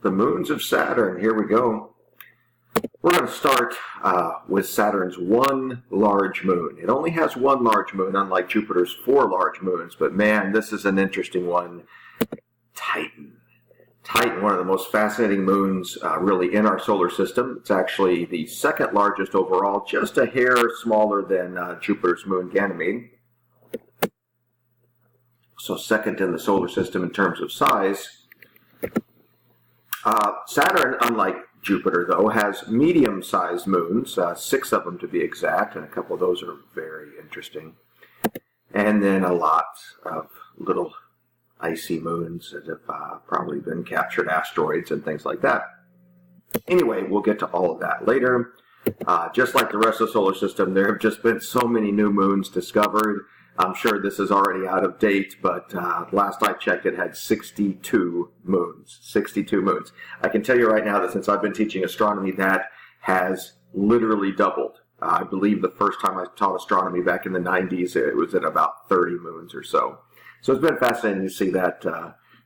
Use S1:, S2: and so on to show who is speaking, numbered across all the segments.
S1: the moons of Saturn. Here we go. We're going to start with Saturn's one large moon. It only has one large moon, unlike Jupiter's 4 large moons. But man, this is an interesting one. Titan. Titan, one of the most fascinating moons really in our solar system. It's actually the second largest overall, just a hair smaller than Jupiter's moon Ganymede. So second in the solar system in terms of size. Saturn, unlike Jupiter, though, has medium-sized moons, 6 of them to be exact, and a couple of those are very interesting. And then a lot of little icy moons that have probably been captured asteroids and things like that. Anyway, we'll get to all of that later. Just like the rest of the solar system, there have just been so many new moons discovered. I'm sure this is already out of date, but last I checked, it had 62 moons. 62 moons. I can tell you right now that since I've been teaching astronomy, that has literally doubled. I believe the first time I taught astronomy back in the 90s, it was at about 30 moons or so. So it's been fascinating to see that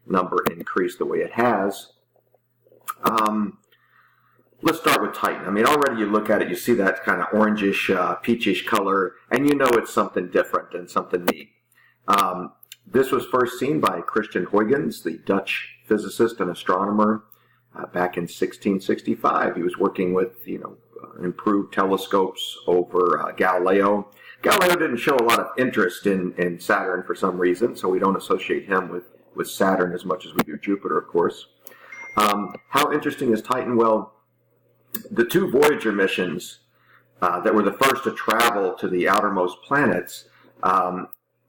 S1: number increase the way it has. Let's start with Titan. I mean, already you look at it, you see that kind of orangish, peachish color, and you know it's something different and something neat. This was first seen by Christian Huygens, the Dutch physicist and astronomer, back in 1665. He was working with, improved telescopes over Galileo. Galileo didn't show a lot of interest in Saturn for some reason, so we don't associate him with Saturn as much as we do Jupiter, of course. How interesting is Titan? Well, the 2 Voyager missions that were the first to travel to the outermost planets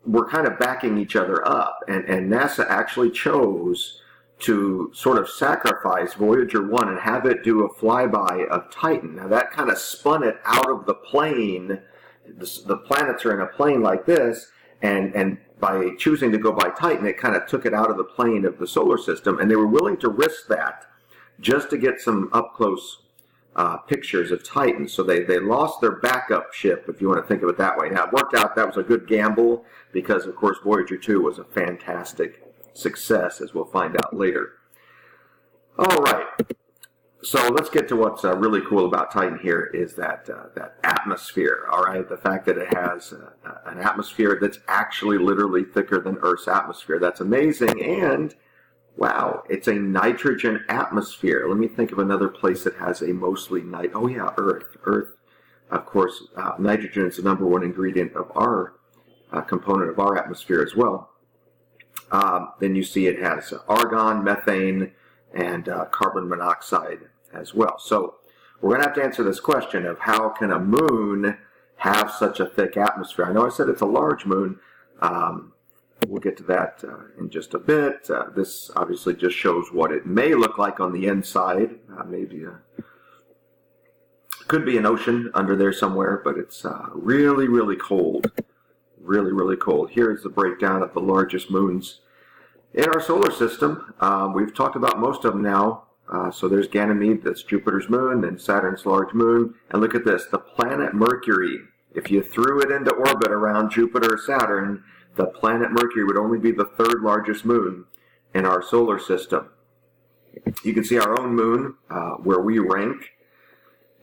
S1: were kind of backing each other up, and NASA actually chose to sort of sacrifice Voyager 1 and have it do a flyby of Titan. Now that kind of spun it out of the plane. The planets are in a plane like this, and by choosing to go by Titan, it kind of took it out of the plane of the solar system, and they were willing to risk that just to get some up-close pictures of Titan. So they lost their backup ship, if you want to think of it that way. Now, it worked out that was a good gamble because, of course, Voyager 2 was a fantastic success, as we'll find out later. All right. So let's get to what's really cool about Titan here is that atmosphere, all right? The fact that it has an atmosphere that's actually literally thicker than Earth's atmosphere. That's amazing. And, wow, it's a nitrogen atmosphere. Let me think of another place that has a mostly oh yeah, Earth. Earth, of course, nitrogen is the #1 ingredient of our component of our atmosphere as well. Then you see it has argon, methane, and carbon monoxide as well. So we're going to have to answer this question of how can a moon have such a thick atmosphere? I know I said it's a large moon. We'll get to that in just a bit. This obviously just shows what it may look like on the inside. Could be an ocean under there somewhere, but it's really, really cold. Really, really cold. Here's the breakdown of the largest moons in our solar system. We've talked about most of them now. So there's Ganymede, that's Jupiter's moon, and Saturn's large moon. And look at this, the planet Mercury. If you threw it into orbit around Jupiter or Saturn, the planet Mercury would only be the 3rd largest moon in our solar system. You can see our own moon, where we rank.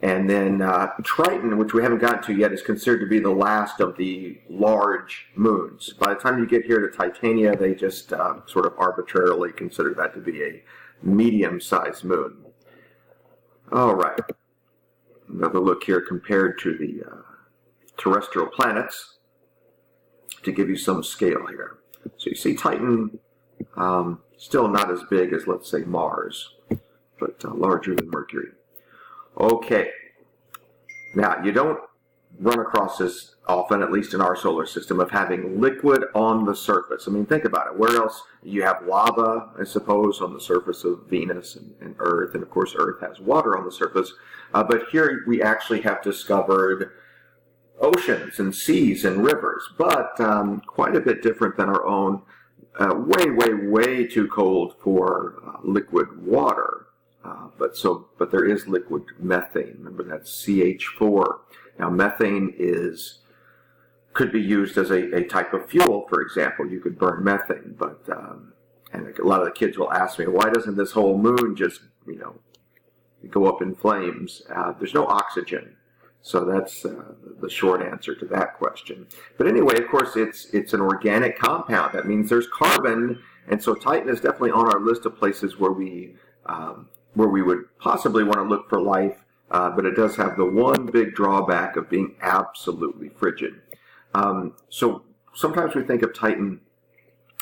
S1: And then Triton, which we haven't gotten to yet, is considered to be the last of the large moons. By the time you get here to Titania, they just sort of arbitrarily consider that to be a medium-sized moon. All right. Another look here compared to the terrestrial planets to give you some scale here. So you see Titan still not as big as, let's say, Mars, but larger than Mercury. Okay. Now, you don't run across this often, at least in our solar system, of having liquid on the surface. I mean, think about it. Where else? You have lava, I suppose, on the surface of Venus and Earth, and of course Earth has water on the surface. But here we actually have discovered oceans and seas and rivers, but quite a bit different than our own. Way too cold for liquid water. But there is liquid methane. Remember, that's CH4. Now, methane could be used as a type of fuel, for example. You could burn methane, but and a lot of the kids will ask me, why doesn't this whole moon just go up in flames. There's no oxygen. So that's the short answer to that question. But anyway, of course, it's an organic compound. That means there's carbon, and so Titan is definitely on our list of places where we would possibly want to look for life. But it does have the one big drawback of being absolutely frigid. So sometimes we think of Titan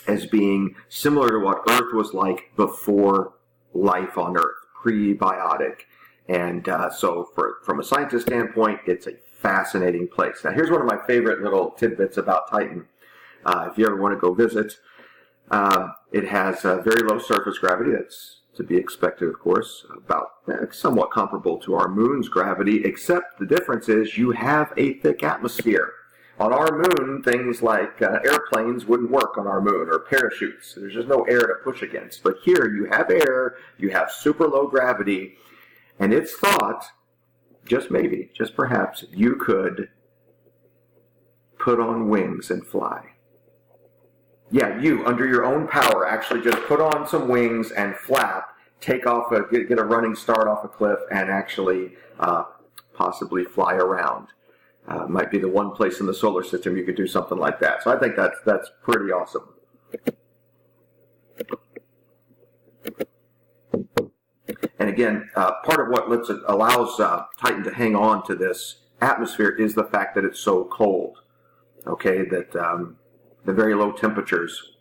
S1: as being similar to what Earth was like before life on Earth, pre-biotic. And so from a scientist standpoint, it's a fascinating place. Now, here's one of my favorite little tidbits about Titan. If you ever want to go visit, it has very low surface gravity. That's to be expected, of course, about somewhat comparable to our moon's gravity, except the difference is you have a thick atmosphere. On our moon, things like airplanes wouldn't work on our moon, or parachutes. There's just no air to push against. But here, you have air, you have super low gravity, and it's thought, just maybe, just perhaps, you could put on wings and fly. Yeah, you, under your own power, actually just put on some wings and flap, take off, get a running start off a cliff, and actually possibly fly around. Might be the one place in the solar system you could do something like that. So I think that's pretty awesome. And again, part of what allows Titan to hang on to this atmosphere is the fact that it's so cold. Okay, that the very low temperatures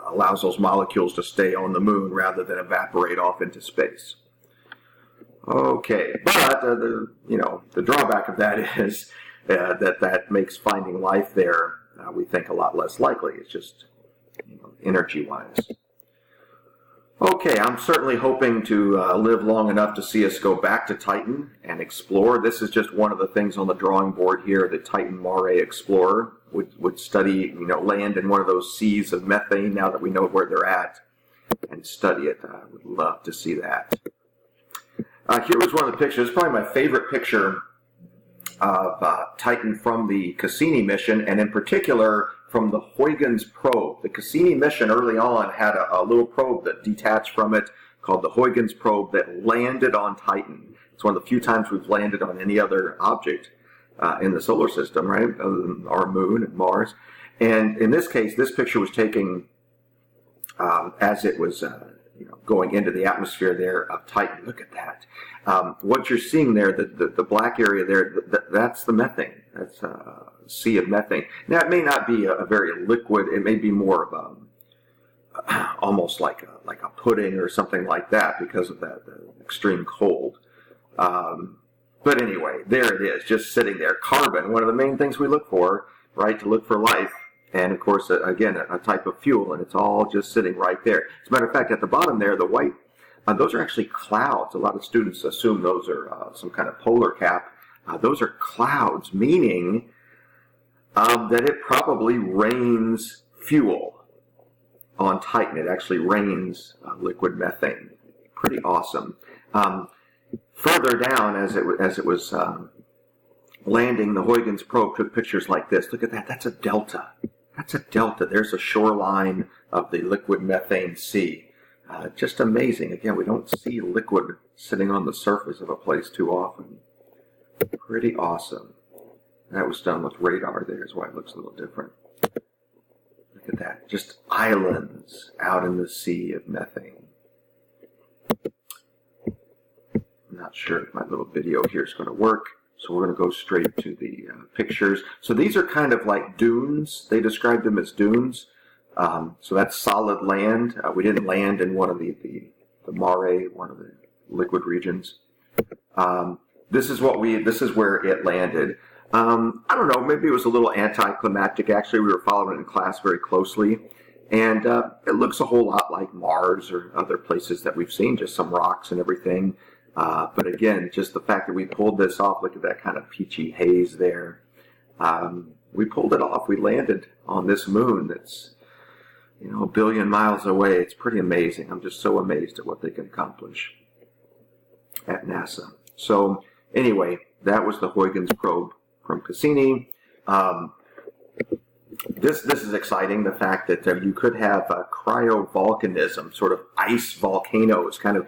S1: allows those molecules to stay on the moon rather than evaporate off into space. Okay, but the drawback of that is that makes finding life there, we think, a lot less likely. It's just energy-wise. Okay, I'm certainly hoping to live long enough to see us go back to Titan and explore. This is just one of the things on the drawing board here. The Titan Mare Explorer would study, land in one of those seas of methane now that we know where they're at, and study it. I would love to see that. Here was one of the pictures. It's probably my favorite picture of Titan from the Cassini mission, and in particular from the Huygens probe. The Cassini mission early on had a little probe that detached from it called the Huygens probe that landed on Titan. It's one of the few times we've landed on any other object in the solar system, right? Other than our moon and Mars. And in this case, this picture was taken as it was going into the atmosphere there of Titan. Look at that. What you're seeing there, the black area there, that's the methane. That's a sea of methane. Now, it may not be a very liquid. It may be more of almost like a pudding or something like that because of that extreme cold. But anyway, there it is, just sitting there. Carbon, one of the main things we look for, right, to look for life. And, of course, again, a type of fuel, and it's all just sitting right there. As a matter of fact, at the bottom there, the white, those are actually clouds. A lot of students assume those are some kind of polar cap. Those are clouds, meaning that it probably rains fuel on Titan. It actually rains liquid methane. Pretty awesome. Further down, as it was landing, the Huygens probe took pictures like this. Look at that. That's a delta. That's a delta. There's a shoreline of the liquid methane sea. Just amazing. Again, we don't see liquid sitting on the surface of a place too often. Pretty awesome. That was done with radar. There's why it looks a little different. Look at that. Just islands out in the sea of methane. I'm not sure if my little video here is going to work. So we're going to go straight to the pictures. So these are kind of like dunes. They describe them as dunes. So that's solid land. We didn't land in one of the mare, one of the liquid regions. This is where it landed. I don't know, maybe it was a little anticlimactic. Actually, we were following it in class very closely. And it looks a whole lot like Mars or other places that we've seen, just some rocks and everything. But again, just the fact that we pulled this off, look at that kind of peachy haze there. We pulled it off. We landed on this moon that's, a billion miles away. It's pretty amazing. I'm just so amazed at what they can accomplish at NASA. So anyway, that was the Huygens probe from Cassini. This is exciting, the fact that you could have cryovolcanism, sort of ice volcanoes, kind of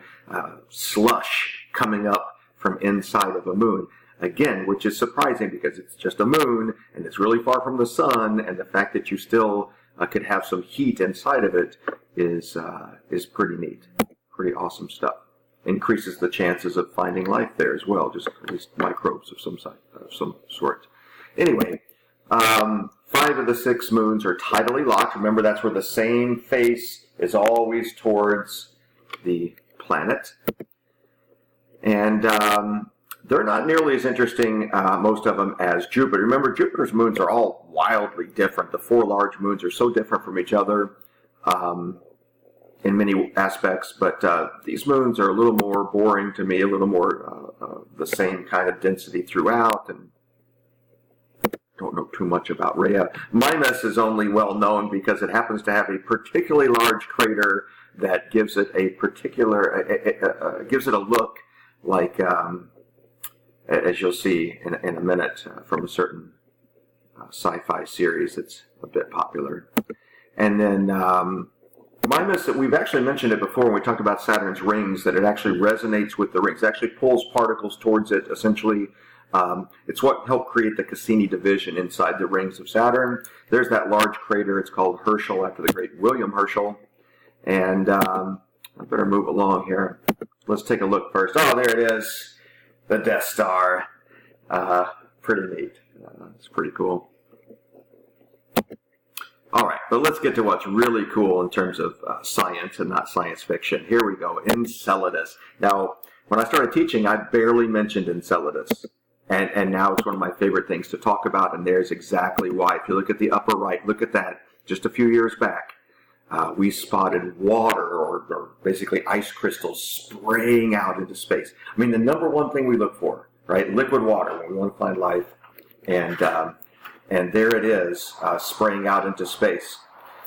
S1: slush coming up from inside of a moon. Again, which is surprising because it's just a moon and it's really far from the sun, and the fact that you still could have some heat inside of it is pretty neat. Pretty awesome stuff. Increases the chances of finding life there as well, just at least microbes of some sort. Anyway, 5 of the 6 moons are tidally locked. Remember, that's where the same face is always towards the planet. And they're not nearly as interesting, most of them, as Jupiter. Remember, Jupiter's moons are all wildly different. The 4 large moons are so different from each other in many aspects, but these moons are a little more boring to me, a little more the same kind of density throughout, and don't know too much about Rhea. Mimas is only well known because it happens to have a particularly large crater that gives it a particular, gives it a look like, as you'll see in a minute from a certain sci-fi series that's a bit popular. And then Mimas, we've actually mentioned it before when we talked about Saturn's rings, that it actually resonates with the rings. It actually pulls particles towards it, essentially. It's what helped create the Cassini division inside the rings of Saturn. There's that large crater. It's called Herschel, after the great William Herschel. And I better move along here. Let's take a look first. Oh, there it is. The Death Star. Pretty neat. It's pretty cool. All right, but let's get to what's really cool in terms of science and not science fiction. Here we go, Enceladus. Now, when I started teaching, I barely mentioned Enceladus. And now it's one of my favorite things to talk about, and there's exactly why. If you look at the upper right, look at that. Just a few years back, we spotted water, or basically ice crystals, spraying out into space. I mean, the number one thing we look for, right? Liquid water when we want to find life. And there it is, spraying out into space.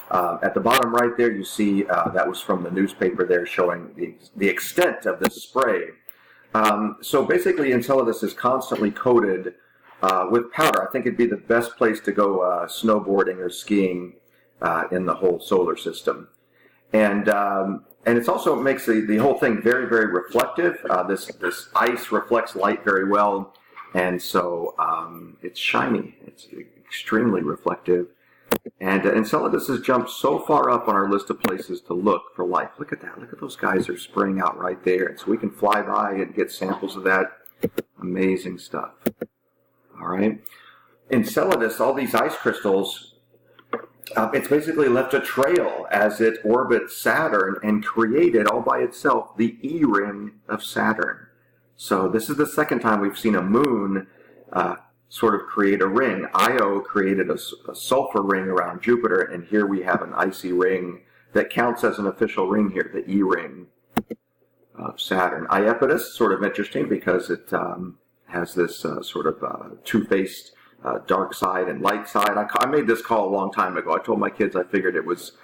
S1: At the bottom right there, you see that was from the newspaper there, showing the extent of this spray. So basically, Enceladus is constantly coated with powder. I think it'd be the best place to go snowboarding or skiing in the whole solar system. And it also makes the whole thing very, very reflective. This ice reflects light very well, and so it's shiny. It's extremely reflective. And Enceladus has jumped so far up on our list of places to look for life. Look at that. Look at those guys are spraying out right there. And so we can fly by and get samples of that. Amazing stuff. All right. Enceladus, all these ice crystals, it's basically left a trail as it orbits Saturn and created all by itself the E-ring of Saturn. So this is the second time we've seen a moon sort of create a ring. Io created a sulfur ring around Jupiter, and here we have an icy ring that counts as an official ring here, the E-ring of Saturn. Iapetus, sort of interesting because it has this sort of two-faced dark side and light side. I made this call a long time ago. I told my kids I figured it was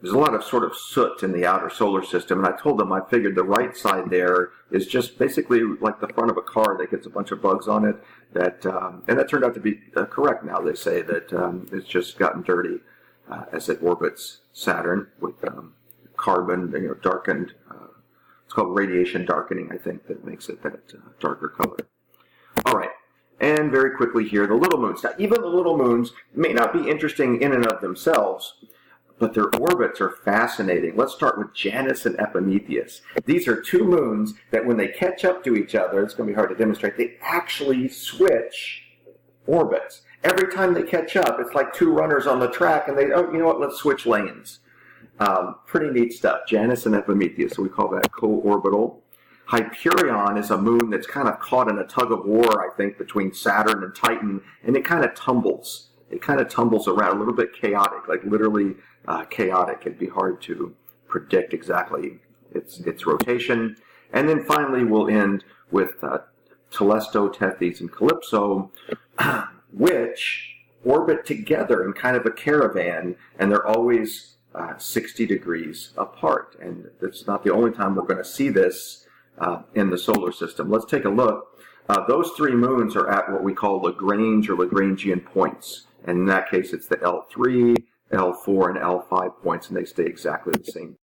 S1: there's a lot of sort of soot in the outer solar system, and I told them I figured the right side there is just basically like the front of a car that gets a bunch of bugs on it. And that turned out to be correct now. They say that it's just gotten dirty as it orbits Saturn with carbon, darkened. It's called radiation darkening, I think, that makes it that darker color. All right. And very quickly here, the little moons. Now, even the little moons may not be interesting in and of themselves, but their orbits are fascinating. Let's start with Janus and Epimetheus. These are 2 moons that when they catch up to each other, it's going to be hard to demonstrate, they actually switch orbits. Every time they catch up, it's like 2 runners on the track, and they, oh, you know what, let's switch lanes. Pretty neat stuff, Janus and Epimetheus, so we call that co-orbital. Hyperion is a moon that's kind of caught in a tug of war, I think, between Saturn and Titan, and it kind of tumbles. It kind of tumbles around, a little bit chaotic, like literally chaotic. It'd be hard to predict exactly its rotation. And then finally, we'll end with Telesto, Tethys, and Calypso, which orbit together in kind of a caravan, and they're always 60 degrees apart. And that's not the only time we're going to see this in the solar system. Let's take a look. Those 3 moons are at what we call Lagrange or Lagrangian points. And in that case, it's the L3, L4, and L5 points, and they stay exactly the same.